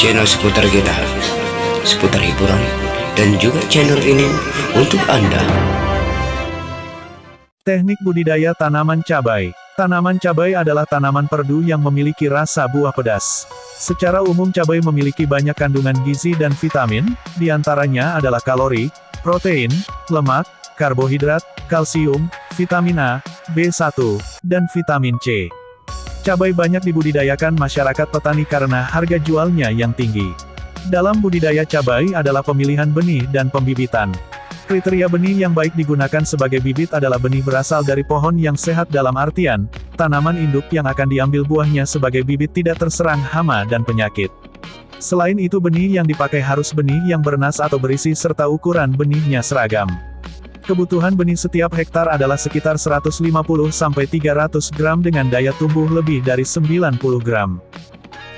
channel seputar kita, seputar hiburan, dan juga channel ini untuk Anda. Teknik budidaya tanaman cabai. Tanaman cabai adalah tanaman perdu yang memiliki rasa buah pedas. Secara umum cabai memiliki banyak kandungan gizi dan vitamin, diantaranya adalah kalori, protein, lemak, karbohidrat, kalsium, vitamin A, B1, dan vitamin C. Cabai banyak dibudidayakan masyarakat petani karena harga jualnya yang tinggi. Dalam budidaya cabai adalah pemilihan benih dan pembibitan. Kriteria benih yang baik digunakan sebagai bibit adalah benih berasal dari pohon yang sehat dalam artian, tanaman induk yang akan diambil buahnya sebagai bibit tidak terserang hama dan penyakit. Selain itu benih yang dipakai harus benih yang bernas atau berisi serta ukuran benihnya seragam. Kebutuhan benih setiap hektar adalah sekitar 150-300 gram dengan daya tumbuh lebih dari 90 gram.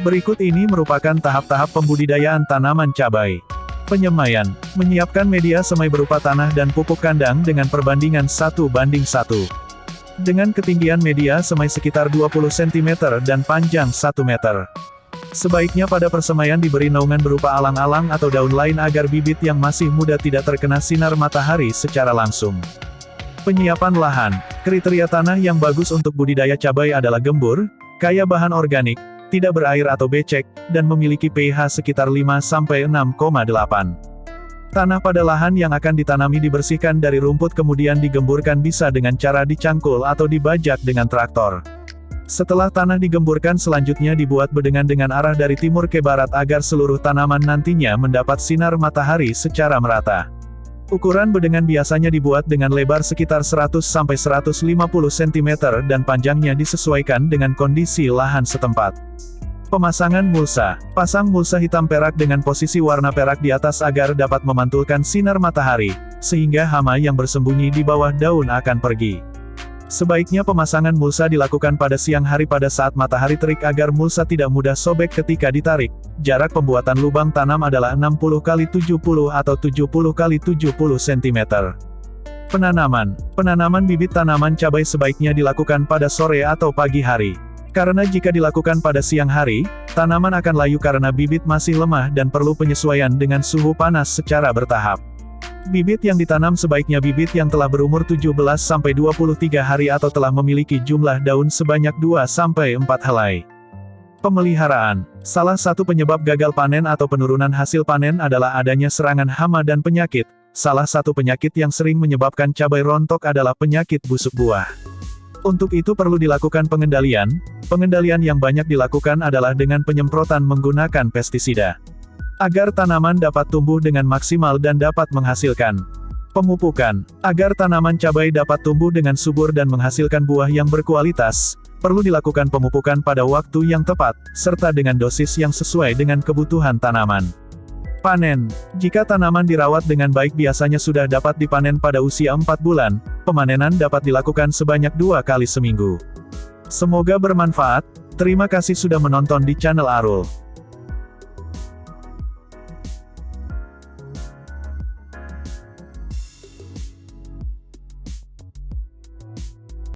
Berikut ini merupakan tahap-tahap pembudidayaan tanaman cabai. Penyemaian, menyiapkan media semai berupa tanah dan pupuk kandang dengan perbandingan 1:1. Dengan ketinggian media semai sekitar 20 cm dan panjang 1 meter. Sebaiknya pada persemaian diberi naungan berupa alang-alang atau daun lain agar bibit yang masih muda tidak terkena sinar matahari secara langsung. Penyiapan lahan, kriteria tanah yang bagus untuk budidaya cabai adalah gembur, kaya bahan organik, tidak berair atau becek, dan memiliki pH sekitar 5-6,8. Tanah pada lahan yang akan ditanami dibersihkan dari rumput kemudian digemburkan bisa dengan cara dicangkul atau dibajak dengan traktor. Setelah tanah digemburkan selanjutnya dibuat bedengan dengan arah dari timur ke barat agar seluruh tanaman nantinya mendapat sinar matahari secara merata. Ukuran bedengan biasanya dibuat dengan lebar sekitar 100-150 cm dan panjangnya disesuaikan dengan kondisi lahan setempat. Pemasangan mulsa. Pasang mulsa hitam perak dengan posisi warna perak di atas agar dapat memantulkan sinar matahari, sehingga hama yang bersembunyi di bawah daun akan pergi. Sebaiknya pemasangan mulsa dilakukan pada siang hari pada saat matahari terik agar mulsa tidak mudah sobek ketika ditarik. Jarak pembuatan lubang tanam adalah 60x70 atau 70x70 cm. Penanaman bibit tanaman cabai sebaiknya dilakukan pada sore atau pagi hari. Karena jika dilakukan pada siang hari, tanaman akan layu karena bibit masih lemah dan perlu penyesuaian dengan suhu panas secara bertahap. Bibit yang ditanam sebaiknya bibit yang telah berumur 17-23 hari atau telah memiliki jumlah daun sebanyak 2-4 helai. Pemeliharaan. Salah satu penyebab gagal panen atau penurunan hasil panen adalah adanya serangan hama dan penyakit. Salah satu penyakit yang sering menyebabkan cabai rontok adalah penyakit busuk buah. Untuk itu perlu dilakukan pengendalian. Pengendalian yang banyak dilakukan adalah dengan penyemprotan menggunakan pestisida. Agar tanaman dapat tumbuh dengan maksimal dan dapat menghasilkan. Pemupukan. Agar tanaman cabai dapat tumbuh dengan subur dan menghasilkan buah yang berkualitas, perlu dilakukan pemupukan pada waktu yang tepat, serta dengan dosis yang sesuai dengan kebutuhan tanaman. Panen. Jika tanaman dirawat dengan baik biasanya sudah dapat dipanen pada usia 4 bulan, pemanenan dapat dilakukan sebanyak 2 kali seminggu. Semoga bermanfaat. Terima kasih sudah menonton di channel Arul.